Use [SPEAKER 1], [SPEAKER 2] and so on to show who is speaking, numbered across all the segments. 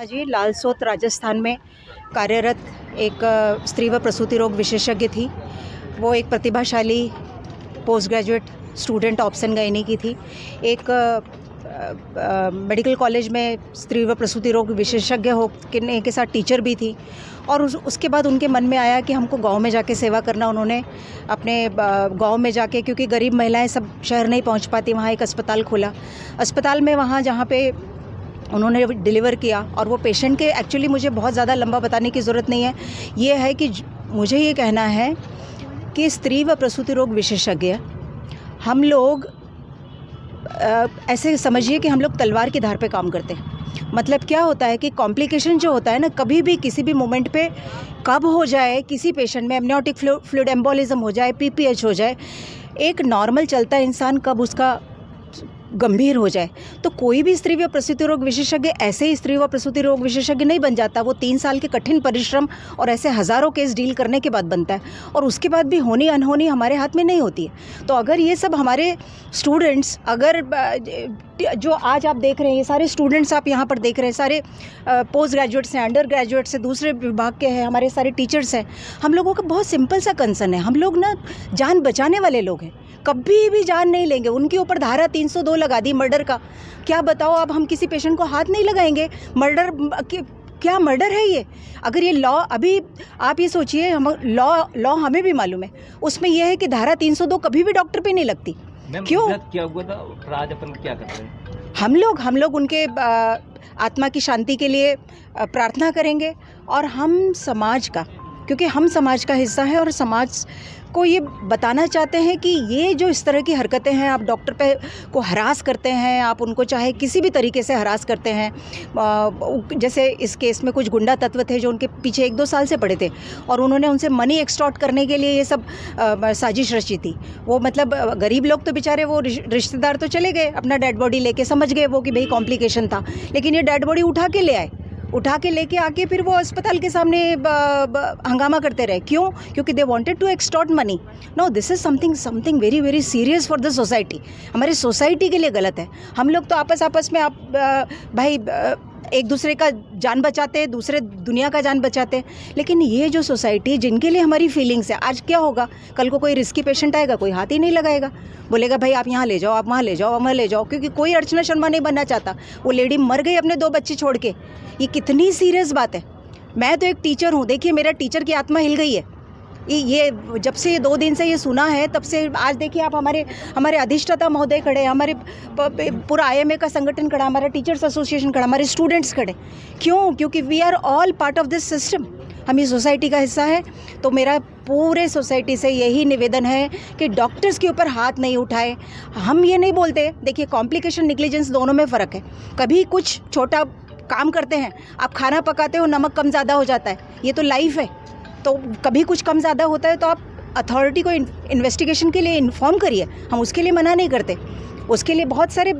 [SPEAKER 1] जी लालसोत राजस्थान में कार्यरत एक स्त्री व प्रसूति रोग विशेषज्ञ थी। वो एक प्रतिभाशाली post graduate student option gynae की थी। एक मेडिकल कॉलेज में स्त्री व प्रसूति रोग विशेषज्ञ होने के साथ टीचर भी थी। और उसके बाद उनके मन में आया कि हमको गांव में जाके सेवा करना। उन्होंने अपने गांव में जाके, क्योंकि गरीब महिलाएं सब शहर नहीं पहुंच पाती, वहाँ एक अस्पताल खोला। अस्पताल में वहाँ जहाँ पे उन्होंने डिलीवर किया, और वो पेशेंट के एक्चुअली मुझे बहुत ज़्यादा लंबा बताने की ज़रूरत नहीं है। ये है कि मुझे ये कहना है कि स्त्री व प्रसूति रोग विशेषज्ञ हम लोग ऐसे समझिए कि हम लोग तलवार की धार पे काम करते हैं। मतलब क्या होता है कि कॉम्प्लिकेशन जो होता है ना, कभी भी किसी भी मोमेंट पे कब हो जाए, किसी पेशेंट में एमनियोटिक फ्लूइड एम्बोलिज्म हो जाए, पीपीएच हो जाए, एक नॉर्मल चलता इंसान कब उसका गंभीर हो जाए। तो कोई भी स्त्री व प्रसूति रोग विशेषज्ञ ऐसे ही स्त्री व प्रसूति रोग विशेषज्ञ नहीं बन जाता। वो 3 साल के कठिन परिश्रम और ऐसे हज़ारों केस डील करने के बाद बनता है, और उसके बाद भी होनी अनहोनी हमारे हाथ में नहीं होती है। तो अगर ये सब हमारे स्टूडेंट्स, अगर जो आज आप देख रहे हैं, ये सारे स्टूडेंट्स आप यहाँ पर देख रहे हैं, सारे पोस्ट ग्रेजुएट्स हैं, अंडर ग्रेजुएट्स हैं, दूसरे विभाग के हैं, हमारे सारे टीचर्स हैं। हम लोगों का बहुत सिंपल सा कंसर्न है, हम लोग ना जान बचाने वाले लोग हैं, कभी भी जान नहीं लेंगे। उनके ऊपर धारा 302 लगा दी मर्डर का। क्या बताओ, अब हम किसी पेशेंट को हाथ नहीं लगाएंगे। मर्डर क्या मर्डर है ये? अगर ये लॉ, अभी आप ये सोचिए, हम लॉ हमें भी मालूम है, उसमें यह है कि धारा 302 कभी भी डॉक्टर पे नहीं लगती। क्यों?
[SPEAKER 2] क्या हुआ था? आज अपन क्या कर रहे हैं?
[SPEAKER 1] हम लोग उनके आत्मा की शांति के लिए प्रार्थना करेंगे। और हम समाज का, क्योंकि हम समाज का हिस्सा है, और समाज को ये बताना चाहते हैं कि ये जो इस तरह की हरकतें हैं, आप डॉक्टर पे को हरास करते हैं, आप उनको चाहे किसी भी तरीके से हरास करते हैं। जैसे इस केस में कुछ गुंडा तत्व थे जो उनके पीछे 1-2 साल से पड़े थे, और उन्होंने उनसे मनी एक्सटॉर्ट करने के लिए ये सब साजिश रची थी। वो मतलब गरीब लोग तो बेचारे, वो रिश्तेदार तो चले गए अपना डेड बॉडी लेके, समझ गए वो कि भाई कॉम्प्लिकेशन था, लेकिन ये डेड बॉडी उठा के ले आए, उठा के लेके आके फिर वो अस्पताल के सामने हंगामा करते रहे। क्यों? क्योंकि they wanted to extort money. No, this is something very very serious for the society. हमारी सोसाइटी के लिए गलत है। हम लोग तो आपस में आप भाई एक दूसरे का जान बचाते हैं, दूसरे दुनिया का जान बचाते हैं, लेकिन ये जो सोसाइटी जिनके लिए हमारी फीलिंग्स है, आज क्या होगा, कल को कोई रिस्की पेशेंट आएगा, कोई हाथ ही नहीं लगाएगा, बोलेगा भाई आप यहाँ ले जाओ, आप वहाँ ले जाओ, वहाँ ले जाओ, क्योंकि कोई अर्चना शर्मा नहीं बनना चाहता। वो लेडी मर गई अपने 2 बच्चे छोड़ के। ये कितनी सीरियस बात है। मैं तो एक टीचर हूँ, देखिए मेरा टीचर की आत्मा हिल गई है। ये जब से ये 2 दिन से ये सुना है, तब से आज देखिए आप, हमारे अधिष्ठाता महोदय खड़े, हमारे पूरा IMA का संगठन खड़ा, हमारा टीचर्स एसोसिएशन खड़ा, हमारे स्टूडेंट्स खड़े। क्यों? क्योंकि we are all part of this system. हम इस सोसाइटी का हिस्सा है। तो मेरा पूरे सोसाइटी से यही निवेदन है कि डॉक्टर्स के ऊपर हाथ नहीं उठाए। हम ये नहीं बोलते, देखिए कॉम्प्लिकेशन निग्लिजेंस दोनों में फ़र्क है। कभी कुछ छोटा काम करते हैं, आप खाना पकाते हो, नमक कम ज़्यादा हो जाता है, ये तो लाइफ है। तो कभी कुछ कम ज़्यादा होता है तो आप अथॉरिटी को इन्वेस्टिगेशन के लिए इन्फॉर्म करिए, हम उसके लिए मना नहीं करते। उसके लिए बहुत सारे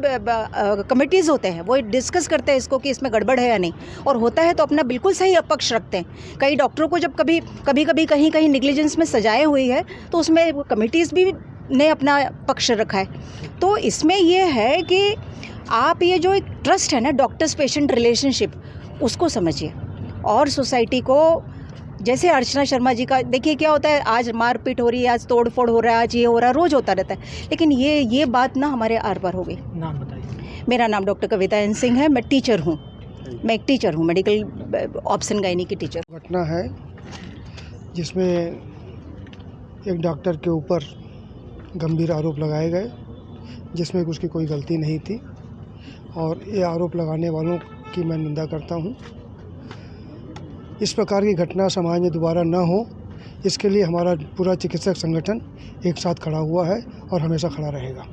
[SPEAKER 1] कमिटीज़ होते हैं, वो डिस्कस करते हैं इसको कि इसमें गड़बड़ है या नहीं, और होता है तो अपना बिल्कुल सही पक्ष रखते हैं। कई डॉक्टरों को जब कभी कहीं निग्लिजेंस में सजाए हुई है, तो उसमें कमिटीज़ भी ने अपना पक्ष रखा है। तो इसमें यह है कि आप ये जो एक ट्रस्ट है ना, डॉक्टर्स पेशेंट रिलेशनशिप, उसको समझिए। और सोसाइटी को, जैसे अर्चना शर्मा जी का देखिए क्या होता है, आज मारपीट हो रही है, आज तोड़फोड़ हो रहा है, आज ये हो रहा है, रोज़ होता रहता है, लेकिन ये बात ना हमारे आर पार हो गई।
[SPEAKER 2] नाम बताइए।
[SPEAKER 1] मेरा नाम डॉक्टर कविता एन सिंह है। मैं टीचर हूँ, मैं एक टीचर हूँ, मेडिकल ऑप्शन गायनी की टीचर।
[SPEAKER 3] घटना है जिसमें एक डॉक्टर के ऊपर गंभीर आरोप लगाए गए जिसमें उसकी कोई गलती नहीं थी, और ये आरोप लगाने वालों की मैं निंदा करता हूँ। इस प्रकार की घटना समाज में दोबारा न हो, इसके लिए हमारा पूरा चिकित्सक संगठन एक साथ खड़ा हुआ है और हमेशा खड़ा रहेगा।